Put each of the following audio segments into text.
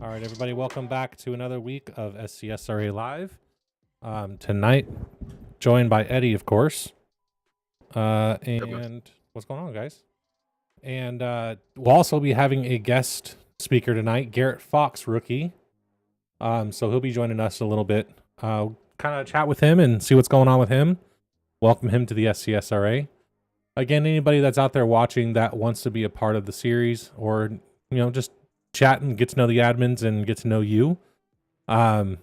All right, everybody, welcome back to another week of SCSRA Live. Tonight, joined by Eddie, of course. And what's going on, guys? And we'll also be having a guest speaker tonight, Garrett Fox, rookie. So he'll be joining us a little bit. Kind of chat with him and see what's going on with him. Welcome him to the SCSRA. Again, anybody that's out there watching that wants to be a part of the series, or just chat and get to know the admins and get to know you,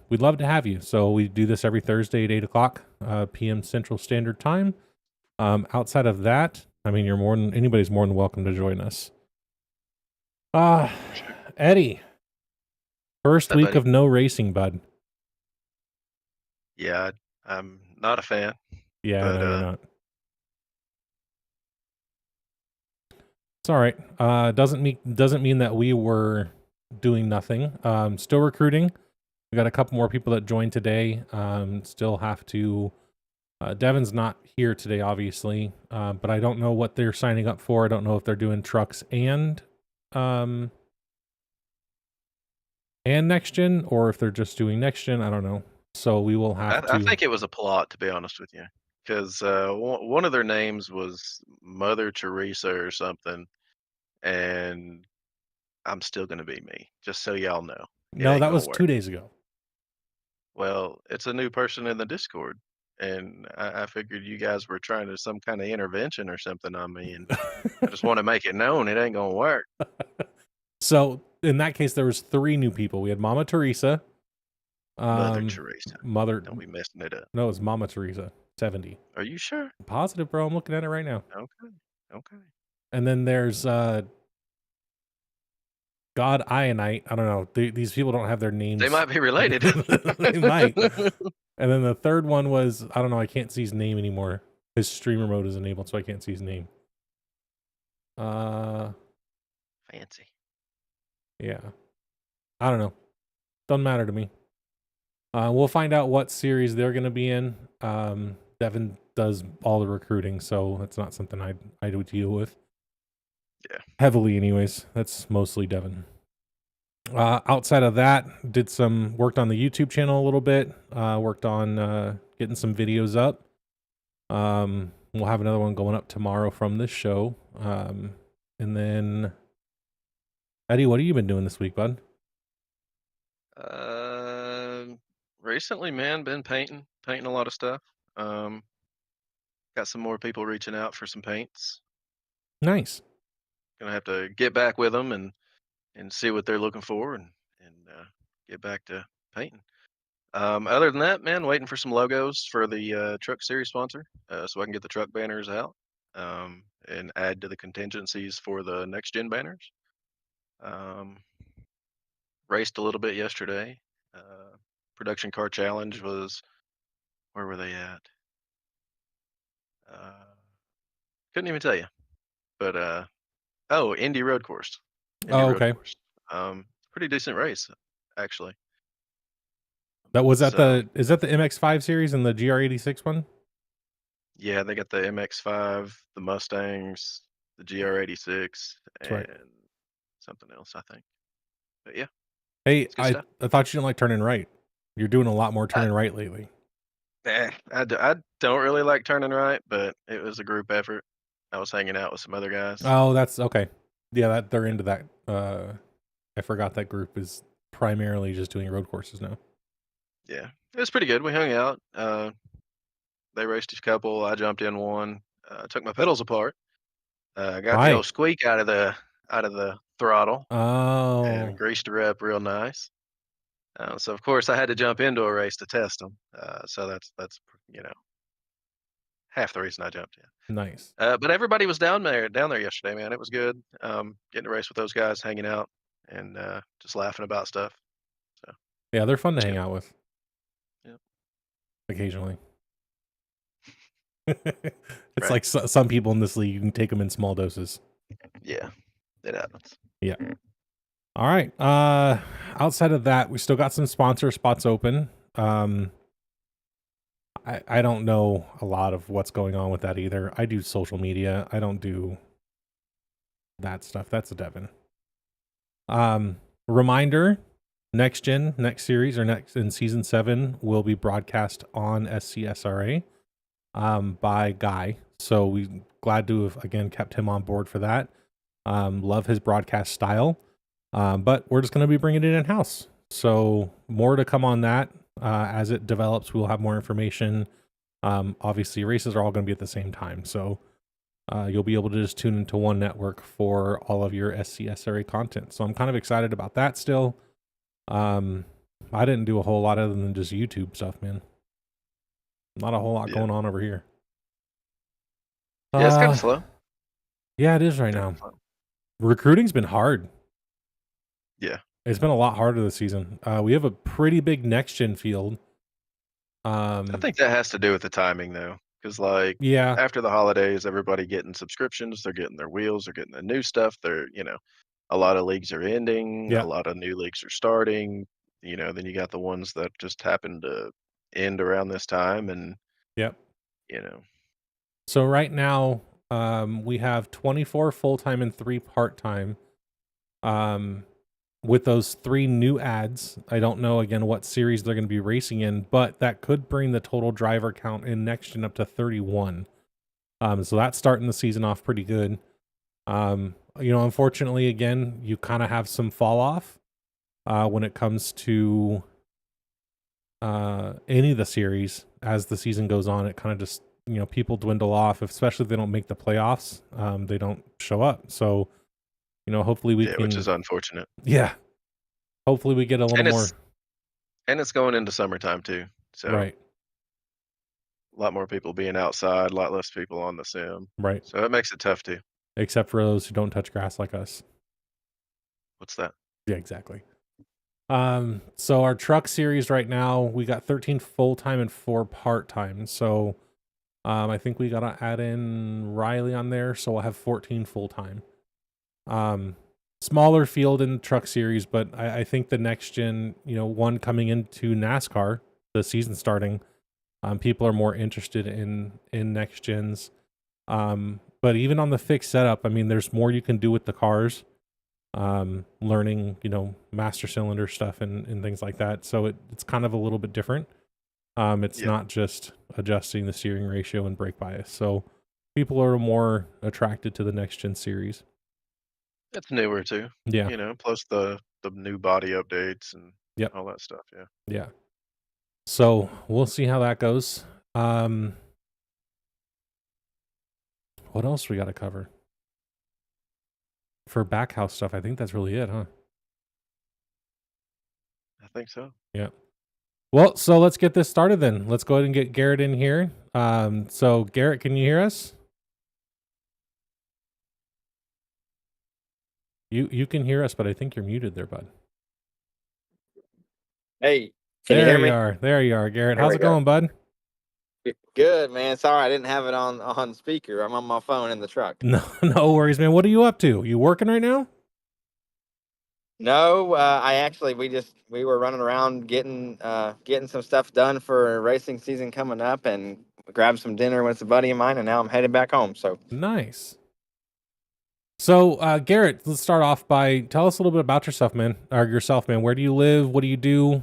we'd love to have you. So we do this every Thursday at 8 o'clock p.m. Central Standard Time. Outside of that, I mean, anybody's more than welcome to join us. Eddie, first week of no racing, bud. Yeah, I'm not a fan. Yeah, no, you're not. It's all right. Doesn't mean that we were doing nothing. Still recruiting. We got a couple more people that joined today. Still have to. Devin's not here today, obviously, but I don't know what they're signing up for. I don't know if they're doing trucks and next gen, or if they're just doing next gen. I don't know. So we will have I to. think it was a plot, to be honest with you, because one of their names was Mother Teresa or something, and I'm still gonna be me. Just so y'all know, it No, ain't that gonna was work. 2 days ago. Well, it's a new person in the Discord, and I figured you guys were trying to some kind of intervention or something on me, and I just want to make it known it ain't gonna work. So in that case, there was 3 new people. We had Mama Teresa, Mother Teresa, Mother. don't be messing it up. No, it's Mama Teresa, 70. Are you sure? Positive, bro. I'm looking at it right now. Okay, okay. And then there's God Ionite. I don't know. These people don't have their They names. might be related. They might. And then the third one was, I don't know. I can't see his name anymore. His streamer mode is enabled, so I can't see his name. Fancy. Yeah. I don't know. Doesn't matter to me. We'll find out what series they're going to be in. Devin does all the recruiting, so that's not something I do deal with. Yeah. Heavily, anyways. That's mostly Devin. Outside of that, worked on the YouTube channel a little bit. Worked on getting some videos up. We'll have another one going up tomorrow from this show. And then, Eddie, what have you been doing this week, bud? Recently, man, been painting a lot of stuff. Got some more people reaching out for some paints. Nice. Gonna have to get back with them and see what they're looking for and get back to painting. Other than that, man, waiting for some logos for the truck series sponsor, so I can get the truck banners out and add to the contingencies for the next gen banners. Raced a little bit yesterday. Production car challenge was, where were they at? Couldn't even tell you, but oh, Indy Road Course. Indy Oh, Road okay. Course. Pretty decent race, actually. That was So is that the MX5 series and the GR86 one? yeah, they got the MX5, the Mustangs, the GR86, That's right. and something else, I think. But yeah, Hey, it's good I stuff. thought you didn't like turning right. You're doing a lot more I, turning right lately. I don't really like turning right, but it was a group effort. I was hanging out with some other guys. Oh, that's okay. Yeah, that they're into that. I forgot that group is primarily just doing road courses now. Yeah, it was pretty good. We hung out. They raced a couple. I jumped in one. Took my pedals apart. Got the Why? old squeak out of the throttle and Oh, greased her up real nice. So of course I had to jump into a race to test them. So that's you know half the reason I jumped in. nice. But everybody was down there yesterday, man. It was good. Getting to race with those guys, hanging out, and just laughing about stuff. So Yeah, they're fun to it's hang good. out with Yeah. occasionally. It's Right. like some people in this league, you can take them in small doses. Yeah. It happens. Yeah. All right. Outside of that, we still got some sponsor spots open. I don't know a lot of what's going on with that either. I do social media. I don't do that stuff. That's a Devin. Reminder, next series or next in season 7 will be broadcast on SCSRA by Guy. So we glad to have again kept him on board for that. Love his broadcast style. But we're just going to be bringing it in-house. So more to come on that. As it develops, we'll have more information. Obviously, races are all going to be at the same time. So you'll be able to just tune into one network for all of your SCSRA content. So I'm kind of excited about that still. I didn't do a whole lot other than just YouTube stuff, man. Not a whole lot Yeah. going on over here. Yeah, it's kind of slow. Yeah, it is right now. Recruiting's been hard. Yeah. It's been a lot harder this season. We have a pretty big next gen field. I think that has to do with the timing, though, because like Yeah, after the holidays, everybody getting subscriptions, they're getting their wheels, they're getting the new stuff. They're a lot of leagues are ending, yeah. a lot of new leagues are starting. then you got the ones that just happen to end around this time, and Yep. you know, So right now, we have 24 full time and 3 part time. With those 3 new ads, I don't know again what series they're going to be racing in, but that could bring the total driver count in next gen up to 31. So that's starting the season off pretty good. Unfortunately, again, you kind of have some fall off when it comes to any of the series as the season goes on. It kind of just, people dwindle off, especially if they don't make the playoffs. They don't show up. So, hopefully we yeah, which can, is unfortunate. yeah, hopefully we get a little And more, it's going into summertime too, so right, a lot more people being outside, a lot less people on the sim, right. so it makes it tough too. Except for those who don't touch grass like us. What's that? Yeah, exactly. So our truck series right now, we got 13 full-time and 4 part-time. So, I think we got to add in Riley on there. So we'll have 14 full-time. Smaller field in the truck series, but I think the next gen, one coming into NASCAR, the season starting, people are more interested in next gens. But even on the fixed setup, I mean, there's more you can do with the cars. Learning, master cylinder stuff and things like that. So it's kind of a little bit different. It's Yeah, not just adjusting the steering ratio and brake bias. So people are more attracted to the next gen series. it's newer too, Yeah. plus the new body updates and Yep. all that stuff. Yeah. Yeah. So we'll see how that goes. What else we got to cover for backhouse stuff? I think that's really it, huh? I think so. Yeah. Well, so let's get this started then. Let's go ahead and get Garrett in here. So Garrett, can you hear us? You can hear us, but I think you're muted there, bud. Hey, can you hear me? There you are, Garrett. There How's we it go. going, bud? Good, man. Sorry, I didn't have it on speaker. I'm on my phone in the truck. No worries, man. What are you up to? You working right now? No, we were running around getting some stuff done for racing season coming up, and grabbed some dinner with a buddy of mine, and now I'm headed back home. So Nice. So, Garrett, let's start off by tell us a little bit about yourself, man. Where do you live? What do you do?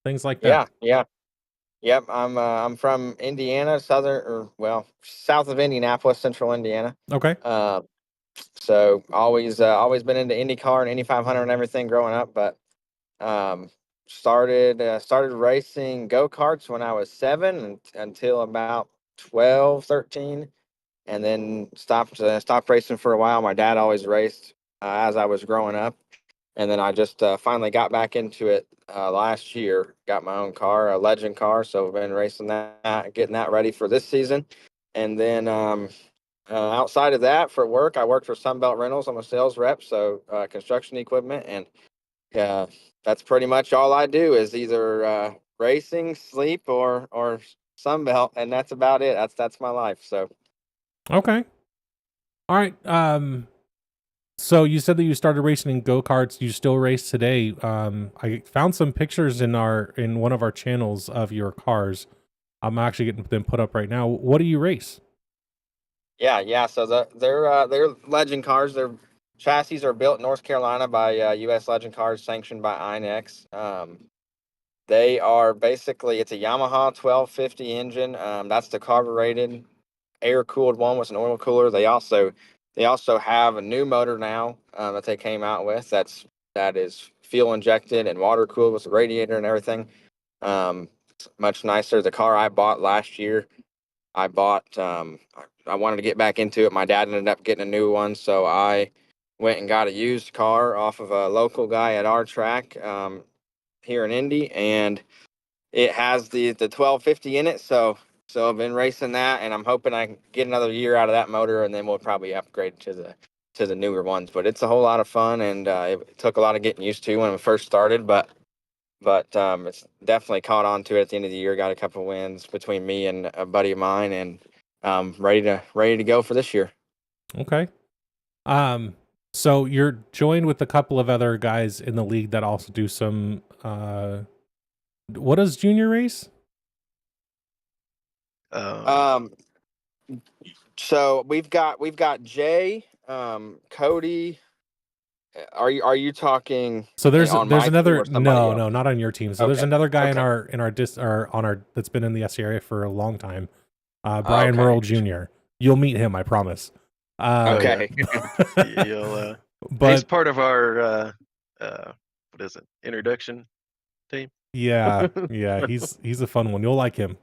Things like that. yep. I'm from Indiana, south of Indianapolis, central Indiana. Okay. So always been into IndyCar and Indy 500 and everything growing up, but started racing go-karts when I was 7 until about 12, 13, and then stopped racing for a while. My dad always raced as I was growing up, and then I just finally got back into it last year. Got my own car, a Legend car, so I've been racing that, getting that ready for this season. And then outside of that, for work, I work for Sunbelt Rentals. I'm a sales rep, so construction equipment, and uh, that's pretty much all I do is either racing, sleep, or Sunbelt, and that's about it. That's my life. So Okay. All right. So you said that you started racing in go-karts. You still race today. I found some pictures in one of our channels of your cars. I'm actually getting them put up right now. What do you race? yeah. So they're Legend cars. Their chassis are built in North Carolina by U.S. Legend Cars, sanctioned by INX. They are basically, it's a Yamaha 1250 engine. That's the carbureted, air cooled one with an oil cooler. They also have a new motor now that they came out with. That is fuel injected and water cooled with a radiator and everything. It's much nicer. The car I bought last year, I bought. I wanted to get back into it. My dad ended up getting a new one, so I went and got a used car off of a local guy at our track here in Indy, and it has the 1250 in it. So I've been racing that, and I'm hoping I can get another year out of that motor, and then we'll probably upgrade to the newer ones. But it's a whole lot of fun, and it took a lot of getting used to when we first started, but it's definitely caught on to it at the end of the year. Got a couple wins between me and a buddy of mine, and ready to go for this year. Okay. So you're joined with a couple of other guys in the league that also do some What does Junior race? So we've got Jay, Cody. Are you talking? So there's on my team another or somebody else? no, not on your team. So there's Okay. another guy Okay. in our or on our that's been in the SCRA for a long time. Brian Okay. Merle Jr. You'll meet him, I promise. Okay. You'll, he's But part of our what is it? Introduction team. yeah, he's a fun one. You'll like him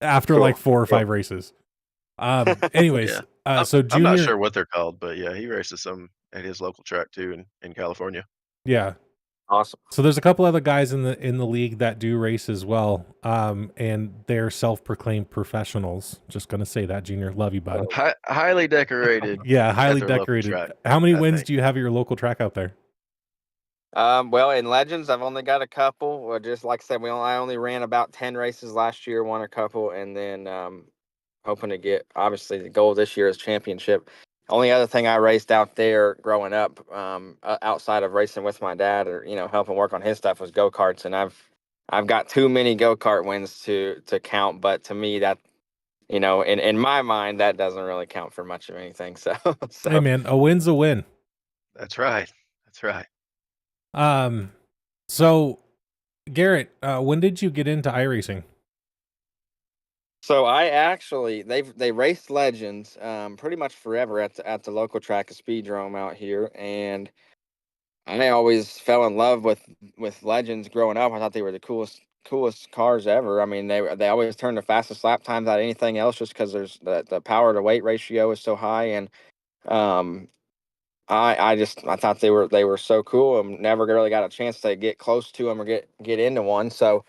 after Cool. like 4 or Cool. 5 races. Anyways, Yeah. so I'm not Junior, sure what they're called, but yeah, he races some at his local track too in California. yeah. Awesome. So there's a couple other guys in the league that do race as well, and they're self-proclaimed professionals. Just gonna say that, Junior. Love you, bud. Highly decorated. Yeah, highly at their local decorated. track, How many I wins think. do you have at your local track out there? Well, in Legends, I've only got a couple. Well, just like I said, I only ran about 10 races last year, won a couple, and then hoping to get, obviously, the goal this year is championship. Only other thing I raced out there growing up, outside of racing with my dad or helping work on his stuff, was go-karts, and I've got too many go-kart wins to count. But to me, that in my mind, that doesn't really count for much of anything. So Hey man, a win's a win. That's right. That's right. So Garrett, when did you get into iRacing? So I actually they raced Legends pretty much forever at the local track of Speedrome out here, and I always fell in love with Legends growing up. I thought they were the coolest cars ever. I mean, they always turn the fastest lap times out of anything else, just because there's the power to weight ratio is so high, and I thought they were so cool, and never really got a chance to get close to them or get into one. So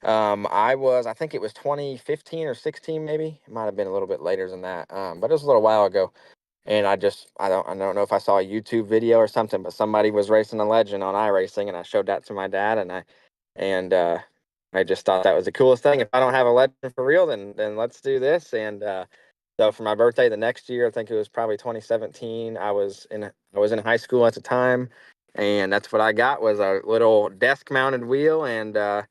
I think it was 2015 or 16, maybe. It might have been a little bit later than that. But it was a little while ago. And I don't know if I saw a YouTube video or something, but somebody was racing a Legend on iRacing, and I showed that to my dad, and I just thought that was the coolest thing. If I don't have a Legend for real, then let's do this. And so for my birthday the next year, I think it was probably 2017, I was in high school at the time, and that's what I got, was a little desk mounted wheel, and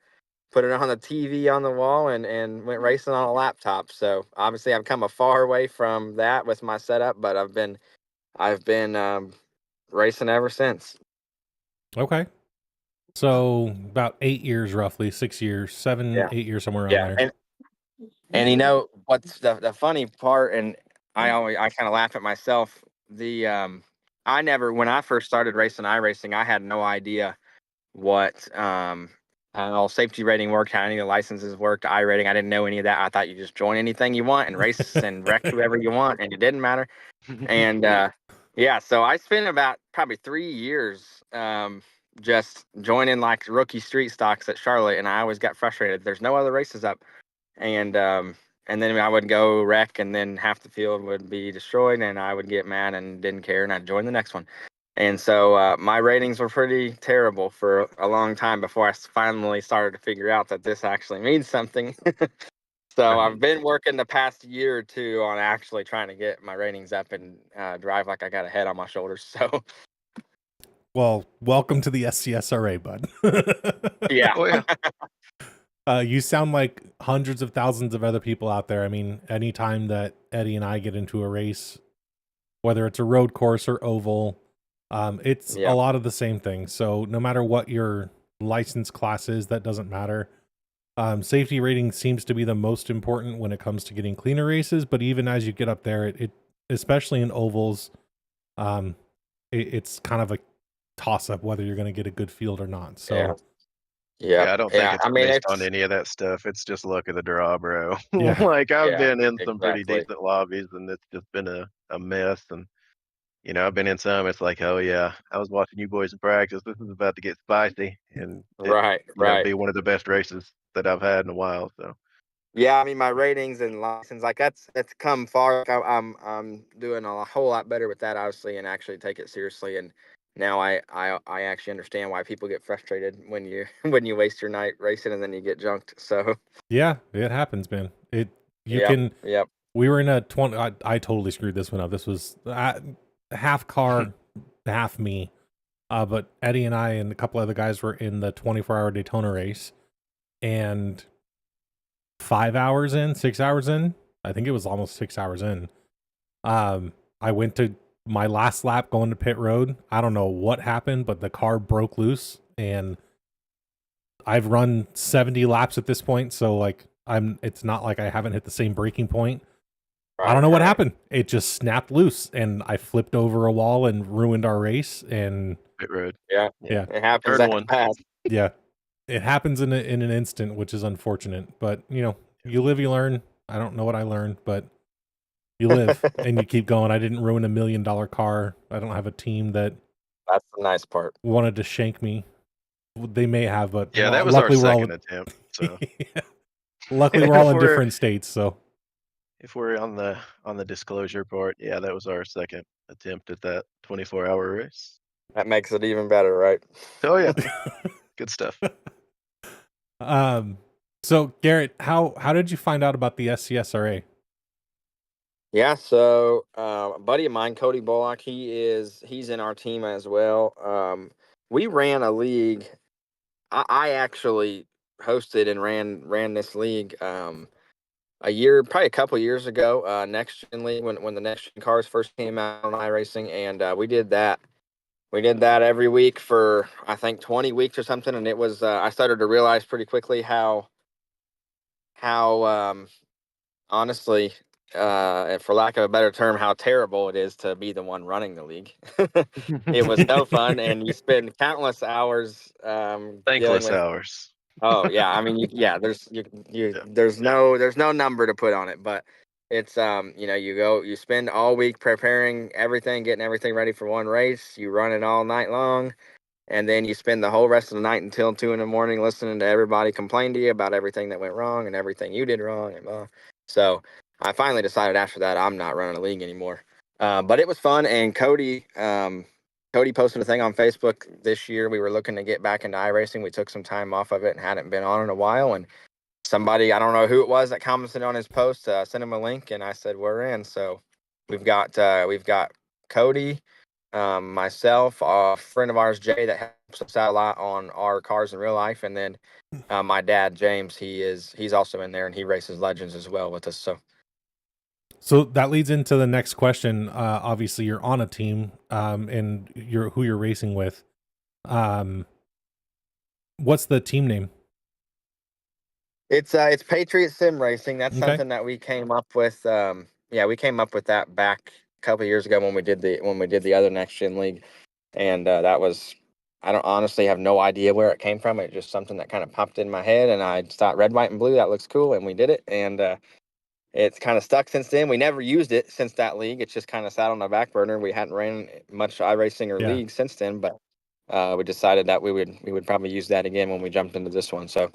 put it on the TV on the wall, and went racing on a laptop. So obviously I've come a far way from that with my setup, but I've been racing ever since. Okay. So about 8 years, roughly 6 years, 7, Yeah. 8 years, somewhere around Yeah. there. And what's the funny part, and I kind of laugh at myself. I never, when I first started racing iRacing, I had no idea what how safety rating worked, how any of the licenses worked, iRating. I didn't know any of that. I thought you just join anything you want and race and wreck whoever you want, and it didn't matter. And yeah, so I spent about probably 3 years just joining like rookie street stocks at Charlotte, and I always got frustrated. There's no other races up, and then I would go wreck, and then half the field would be destroyed, and I would get mad and didn't care, and I'd join the next one. And so my ratings were pretty terrible for a long time before I finally started to figure out that this actually means something. So I've been working the past year or two on actually trying to get my ratings up and drive like I got a head on my shoulders. So Well, welcome to the SCSRA, bud. yeah. Oh yeah. You sound like hundreds of thousands of other people out there. I mean, anytime that Eddie and I get into a race, whether it's a road course or oval, it's a lot of the same thing. So no matter what your license class is, that doesn't matter. Safety rating seems to be the most important when it comes to getting cleaner races. But even as you get up there, it especially in ovals, it's kind of a toss up whether you're going to get a good field or not. So Yeah, I don't think it's I mean, based on any of that stuff. It's just luck of the draw, bro. Yeah. Like I've Yeah, been in some pretty exactly. decent lobbies, and it's just been a mess. And I've been in some. It's like, oh yeah, I was watching you boys in practice. This is about to get spicy, and it Right. be one of the best races that I've had in a while. So Yeah, I mean, my ratings and license, like that's come far. Like, I'm doing a whole lot better with that, obviously, and actually take it seriously. And now I actually understand why people get frustrated when you when you waste your night racing and then you get junked. So yeah, it happens, man. Yep. We were in a 20. I totally screwed this one up. This was half car, half me. But Eddie and I and a couple other guys were in the 24-hour Daytona race, and 5 hours in, 6 hours in, I think it was almost 6 hours in. I went to my last lap going to pit road. I don't know what happened, but the car broke loose, and I've run 70 laps at this point, so like it's not like I haven't hit the same breaking point. I don't know what happened. It just snapped loose, and I flipped over a wall and ruined our race. And Pit road. Yeah. It happens Turn that one. fast. yeah, it happens in an instant, which is unfortunate. But you live, you learn. I don't know what I learned, but you live and you keep going. I didn't ruin $1 million car. I don't have a team that That's the nice part. wanted to shank me. They may have, but Yeah, that was our luckily second attempt. So luckily we're all in If we're- different states. So if we're on the disclosure part, yeah, that was our second attempt at that 24-hour race. That makes it even better, right? Oh yeah, good stuff. So Garrett, how did you find out about the SCSRA? Yeah, so a buddy of mine, Cody Bullock, he's in our team as well. We ran a league. I actually hosted and ran this league probably a couple years ago, Next Gen League, when the Next Gen cars first came out on iRacing, and we did that. We did that every week for I think 20 weeks or something, and it was I started to realize pretty quickly how honestly, for lack of a better term, how terrible it is to be the one running the league. It was no fun, and you spend countless hours dealing Thankless with. hours. Oh yeah, I mean, there's no number to put on it, but it's you spend all week preparing everything, getting everything ready for one race. You run it all night long, and then you spend the whole rest of the night until 2 in the morning listening to everybody complain to you about everything that went wrong and everything you did wrong. And so I finally decided after that I'm not running a league anymore. But it was fun, and Cody posted a thing on Facebook this year. We were looking to get back into iRacing. We took some time off of it and hadn't been on in a while. And somebody, I don't know who it was, that commented on his post, sent him a link, and I said, we're in. So we've got Cody, myself, a friend of ours, Jay, that helps us out a lot on our cars in real life. And then my dad, James, he's also in there, and he races Legends as well with us. So that leads into the next question. Obviously, you're on a team, and who you're racing with. What's the team name? It's Patriot Sim Racing. That's Okay. something that we came up with. We came up with that back a couple of years ago when we did the other Next Gen League, and that was, I don't honestly have no idea where it came from. It's just something that kind of popped in my head, and I thought red, white, and blue, that looks cool, and we did it, and it's kind of stuck since then. We never used it since that league. It's just kind of sat on the back burner. We hadn't ran much iRacing or league since then, but we decided that we would probably use that again when we jumped into this one. So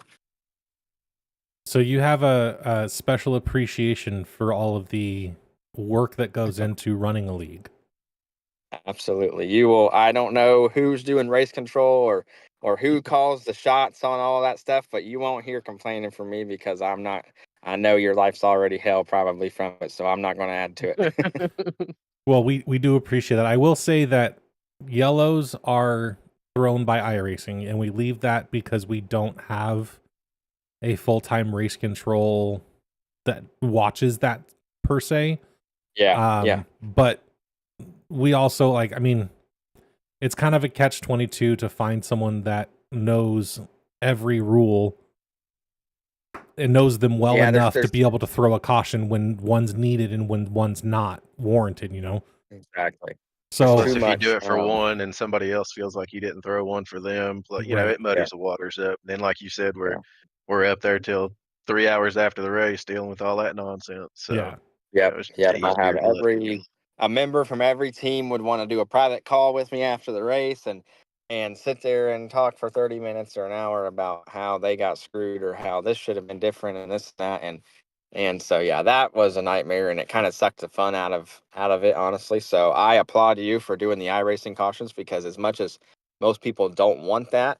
you have a special appreciation for all of the work that goes into running a league. Absolutely. You will. I don't know who's doing race control or who calls the shots on all that stuff, but you won't hear complaining from me because I'm not. I know your life's already hell probably from it, so I'm not going to add to it. Well, we do appreciate that. I will say that yellows are thrown by iRacing, and we leave that because we don't have a full-time race control that watches that per se. Yeah. But we also it's kind of a catch-22 to find someone that knows every rule and knows them well enough to be able to throw a caution when one's needed and when one's not warranted, Exactly. So if you do it for one and somebody else feels like you didn't throw one for them, it muddies the waters up. Then, like you said, we're up there till 3 hours after the race dealing with all that nonsense. So I have a member from every team would want to do a private call with me after the race and sit there and talk for 30 minutes or an hour about how they got screwed or how this should have been different and this and that. And so, that was a nightmare, and it kind of sucked the fun out of it, honestly. So I applaud you for doing the iRacing cautions, because as much as most people don't want that,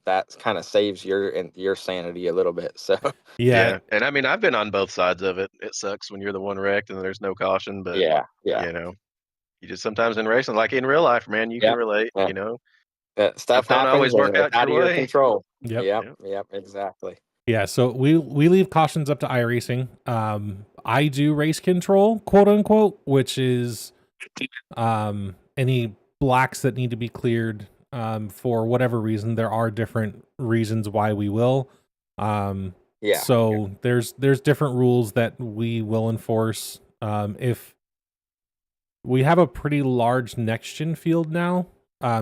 that kind of saves your sanity a little bit. So yeah. And I mean, I've been on both sides of it. It sucks when you're the one wrecked and there's no caution, but you You just sometimes in racing, like in real life, man, you can Yep. relate. Yeah. You know, That stuff don't always happens, work and it's out out your of your way. control. Yep. Yep, exactly. Yeah, so we leave cautions up to iRacing. I do race control, quote unquote, which is any blacks that need to be cleared for whatever reason. There are different reasons why we will. Yeah. So there's different rules that we will enforce. If we have a pretty large next gen field now,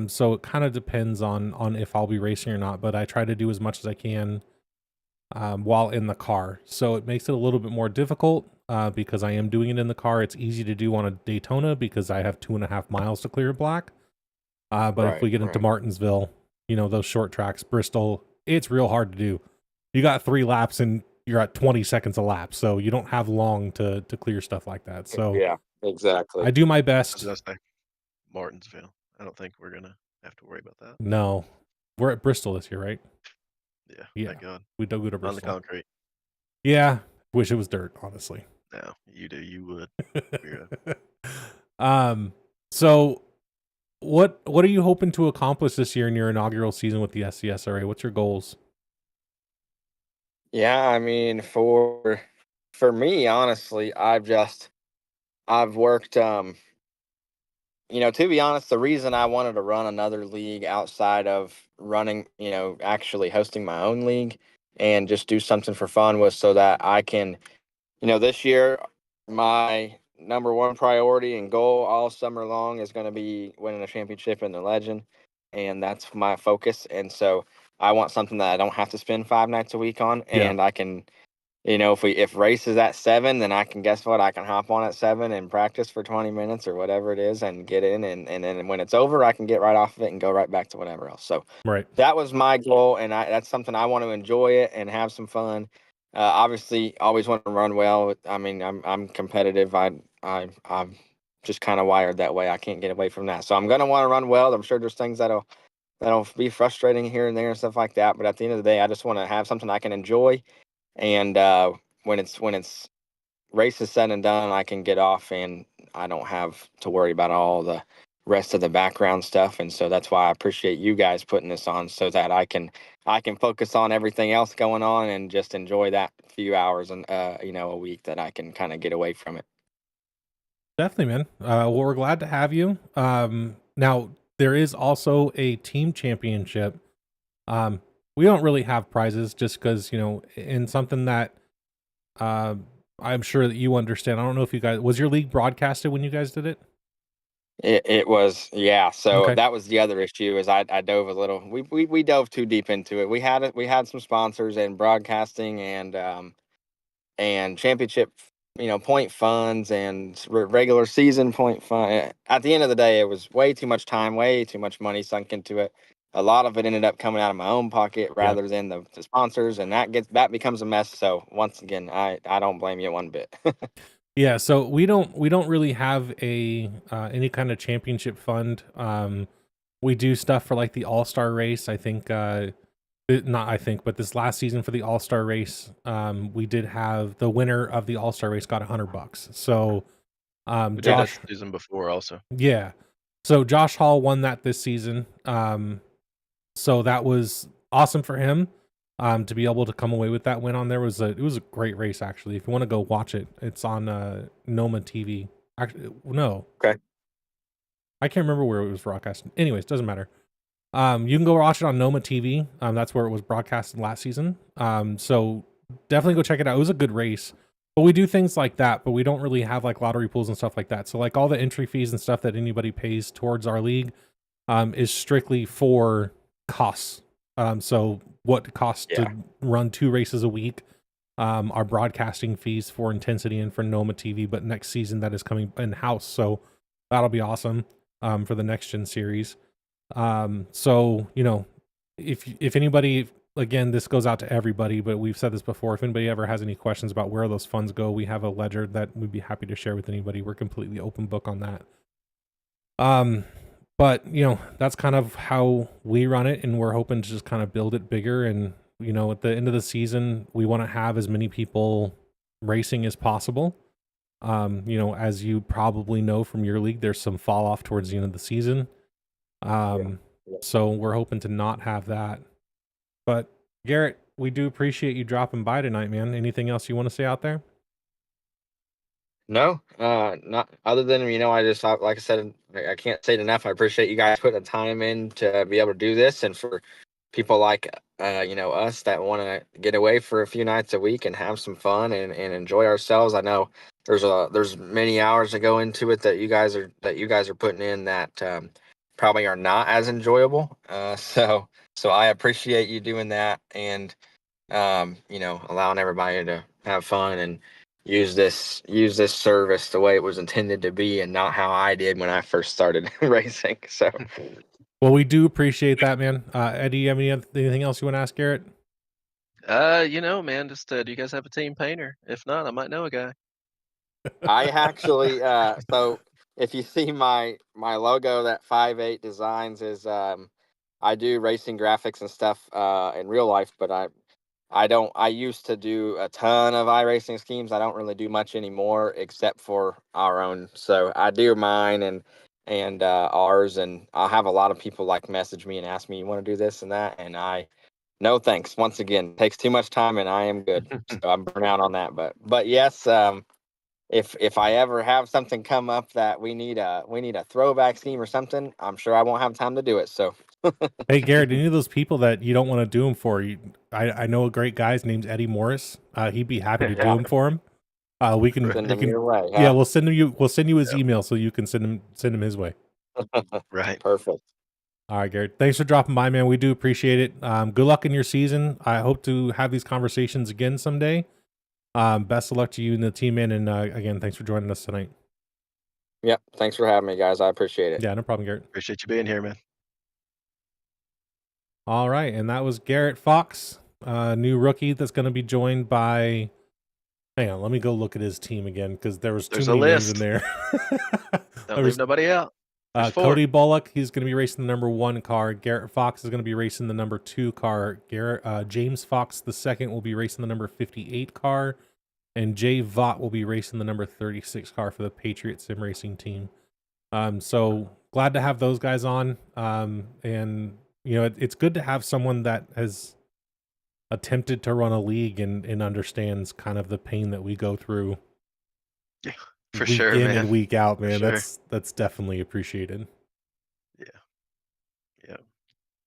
so it kind of depends on if I'll be racing or not. But I try to do as much as I can while in the car. So it makes it a little bit more difficult because I am doing it in the car. It's easy to do on a Daytona because I have 2.5 miles to clear black. But if we get into Martinsville, you know, those short tracks, Bristol, it's real hard to do. You got 3 laps and you're at 20 seconds a lap. So you don't have long to clear stuff like that. So Yeah, exactly. I do my I best. was gonna say Martinsville. I don't think we're gonna have to worry about that. No, we're at Bristol this year, right? Yeah. Thank God. We don't go to On the Bristol. concrete. Yeah, wish it was dirt, honestly. No, you do. You would. So what are you hoping to accomplish this year in your inaugural season with the SCSRA? What's your goals? Yeah, I mean, for me, honestly, I've worked, you know, to be honest, the reason I wanted to run another league outside of running, you know, actually hosting my own league and just do something for fun was so that I can, you know, this year, my number one priority and goal all summer long is going to be winning a championship in the Legend. And that's my focus. And so I want something that I don't have to spend 5 nights a week on. Yeah. And I can, you know, if race is at 7, then I can, guess what? I can hop on at 7 and practice for 20 minutes or whatever it is and get in. And then when it's over, I can get right off of it and go right back to whatever else. So Right. that was my goal. And that's something I want to enjoy it and have some fun. Obviously, always want to run well. I mean, I'm competitive. I'm just kind of wired that way. I can't get away from that. So I'm gonna want to run well. I'm sure there's things that'll be frustrating here and there and stuff like that. But at the end of the day, I just want to have something I can enjoy. And when it's race is said and done, I can get off and I don't have to worry about all the rest of the background stuff. And so that's why I appreciate you guys putting this on so that I can focus on everything else going on and just enjoy that few hours and you know, a week that I can kind of get away from it. Definitely, man. Well, we're glad to have you. Now there is also a team championship. We don't really have prizes just because, you know, in something that I'm sure that you understand. I don't know if you guys, was your league broadcasted when you guys did it? It was, yeah. So Okay. that was the other issue is I dove a little. We dove too deep into it. We had some sponsors and broadcasting and championship, you know, point funds and regular season point fund. At the end of the day, it was way too much time, way too much money sunk into it. A lot of it ended up coming out of my own pocket rather than the sponsors, and that becomes a mess. So once again, I don't blame you one bit. Yeah, so we don't really have a any kind of championship fund. We do stuff for like the All-Star race. I think not I think, but this last season for the All-Star race, we did have the winner of the All-Star race got $100. So We did Josh, that season before also. yeah. So Josh Hall won that this season. So that was awesome for him. To be able to come away with that win on there it was a great race actually. If you want to go watch it, it's on Noma TV. Actually, no. Okay. I can't remember where it was broadcasted. Anyways, doesn't matter. You can go watch it on Noma TV. That's where it was broadcasted last season. So definitely go check it out. It was a good race. But we do things like that, but we don't really have like lottery pools and stuff like that. So like all the entry fees and stuff that anybody pays towards our league is strictly for costs. So what it costs to run 2 races a week, our broadcasting fees for Intensity and for Noma TV, but next season that is coming in-house. So that'll be awesome for the next gen series. So, you know, if anybody, again, this goes out to everybody, but we've said this before, if anybody ever has any questions about where those funds go, we have a ledger that we'd be happy to share with anybody. We're completely open book on that. But, you know, that's kind of how we run it, and we're hoping to just kind of build it bigger. And, you know, at the end of the season, we want to have as many people racing as possible. As you probably know from your league, there's some fall off towards the end of the season. Yeah. So we're hoping to not have that. But Garrett, we do appreciate you dropping by tonight, man. Anything else you want to say out there? No, not other than, I just, like I said, I can't say it enough. I appreciate you guys putting the time in to be able to do this, and for people like us that want to get away for a few nights a week and have some fun and enjoy ourselves. I know there's many hours that go into it that you guys are putting in that probably are not as enjoyable. So I appreciate you doing that, and allowing everybody to have fun and use this service the way it was intended to be, and not how I did when I first started racing. So Well, we do appreciate that, man. Eddie, you have anything else you want to ask Garrett? Man, just do you guys have a team painter? If not, I might know a guy. I actually so if you see my logo, that 5.8 Designs is I do racing graphics and stuff in real life, but I used to do a ton of iRacing schemes. I don't really do much anymore except for our own. So I do mine and ours, and I'll have a lot of people like message me and ask me, you want to do this and that, and no thanks. Once again, takes too much time, and I am good. So I'm burnt out on that. But yes, if I ever have something come up that we need a throwback scheme or something, I'm sure I won't have time to do it. So Hey, Garrett, any of those people that you don't want to do them for, I know a great guy. His name's Eddie Morris. He'd be happy to do them for him. We can send you them can your way. yeah, Huh? we'll send you his email so you can send him his way. Right. Perfect. All right, Garrett. Thanks for dropping by, man. We do appreciate it. Good luck in your season. I hope to have these conversations again someday. Best of luck to you and the team, man. And again, thanks for joining us tonight. Yep. Thanks for having me, guys. I appreciate it. Yeah, no problem, Garrett. Appreciate you being here, man. All right, and that was Garrett Fox, new rookie that's going to be joined by. Hang on, let me go look at his team again because there's too many names in there. Don't leave nobody out. Cody Bullock, he's going to be racing the number 1 car. Garrett Fox is going to be racing the number 2 car. James Fox II will be racing the number 58 car, and Jay Vaught will be racing the number 36 car for the Patriot Sim Racing team. So glad to have those guys on. And it's good to have someone that has attempted to run a league and understands kind of the pain that we go through. Yeah, for week sure, in man. and week out, man. Sure. That's definitely appreciated. Yeah.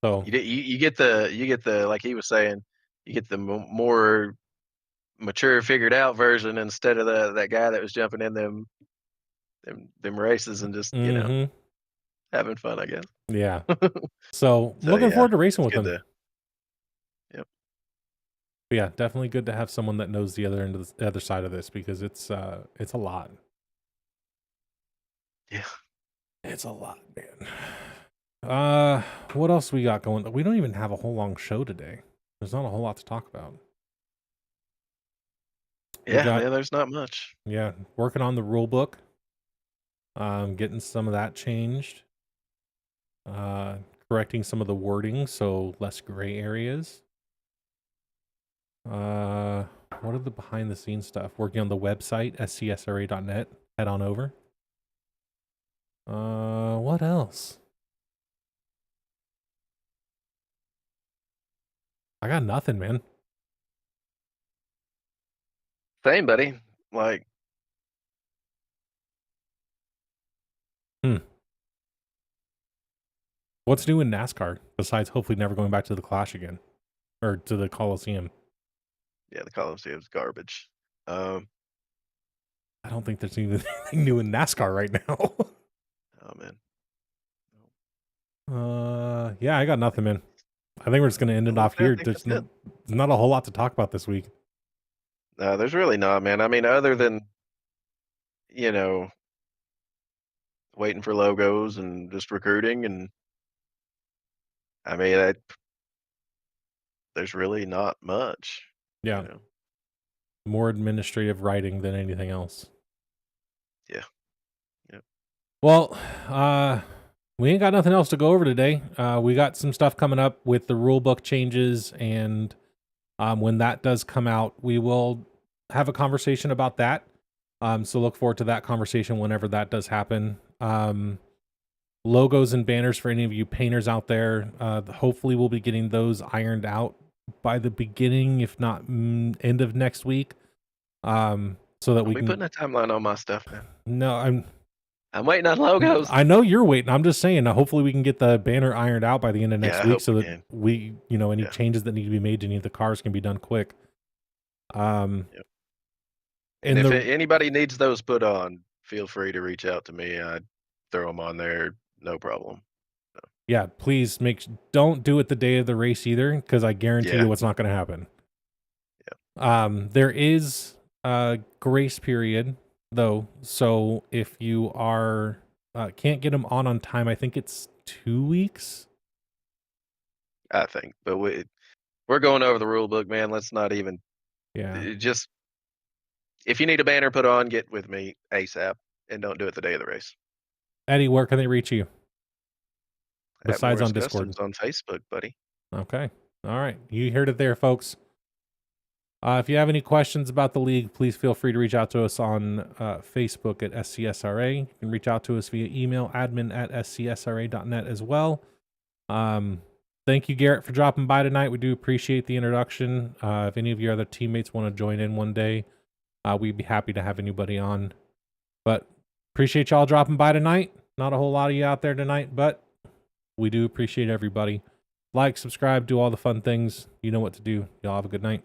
So you get the like he was saying, you get the more mature, figured out version instead of that guy that was jumping in them races and just having fun, I guess. Yeah. So looking forward to racing with them. Yep. But yeah, definitely good to have someone that knows the other end of the other side of this, because it's a lot. Yeah. It's a lot, man. What else we got going? We don't even have a whole long show today. There's not a whole lot to talk about. Yeah, there's not much. Yeah, working on the rule book. Getting some of that changed. Correcting some of the wording so less gray areas. What are the behind the scenes stuff? Working on the website, SCSRA.net. Head on over. What else? I got nothing, man. Same, buddy. Like, What's new in NASCAR besides hopefully never going back to the Clash again, or to the Coliseum? Yeah, the Coliseum's garbage. I don't think there's anything new in NASCAR right now. Oh man. Yeah, I got nothing, man. I think we're just gonna end it off here. There's not a whole lot to talk about this week. No, there's really not, man. I mean, other than waiting for logos and just recruiting, and I mean, there's really not much. Yeah, more administrative writing than anything else. Yeah. Well, we ain't got nothing else to go over today. We got some stuff coming up with the rule book changes, and when that does come out, we will have a conversation about that. So look forward to that conversation whenever that does happen. Logos and banners for any of you painters out there. Hopefully we'll be getting those ironed out by the beginning, if not end of next week. So that we can putting a timeline on my stuff, man. No, I'm waiting on logos. I know you're waiting. I'm just saying, hopefully we can get the banner ironed out by the end of next Yeah, I week hope so we that can. we, any Yeah. changes that need to be made to any of the cars can be done quick. And if anybody needs those put on, feel free to reach out to me. I'd throw them on there, no problem. Yeah, please don't do it the day of the race either, because I guarantee you it's not going to happen. Yeah. There is a grace period though, so if you are can't get them on time, I think it's 2 weeks. I think, but we're going over the rule book, man. Let's not even. Yeah. Just if you need a banner put on, get with me ASAP, and don't do it the day of the race. Eddie, where can they reach you? Besides At on Discord. Customs on Facebook, buddy. Okay. All right. You heard it there, folks. If you have any questions about the league, please feel free to reach out to us on Facebook at SCSRA. You can reach out to us via email, admin@scsra.net as well. Thank you, Garrett, for dropping by tonight. We do appreciate the introduction. If any of your other teammates want to join in one day, we'd be happy to have anybody on. But appreciate y'all dropping by tonight. Not a whole lot of you out there tonight, but we do appreciate everybody. Like, subscribe, do all the fun things. You know what to do. Y'all have a good night.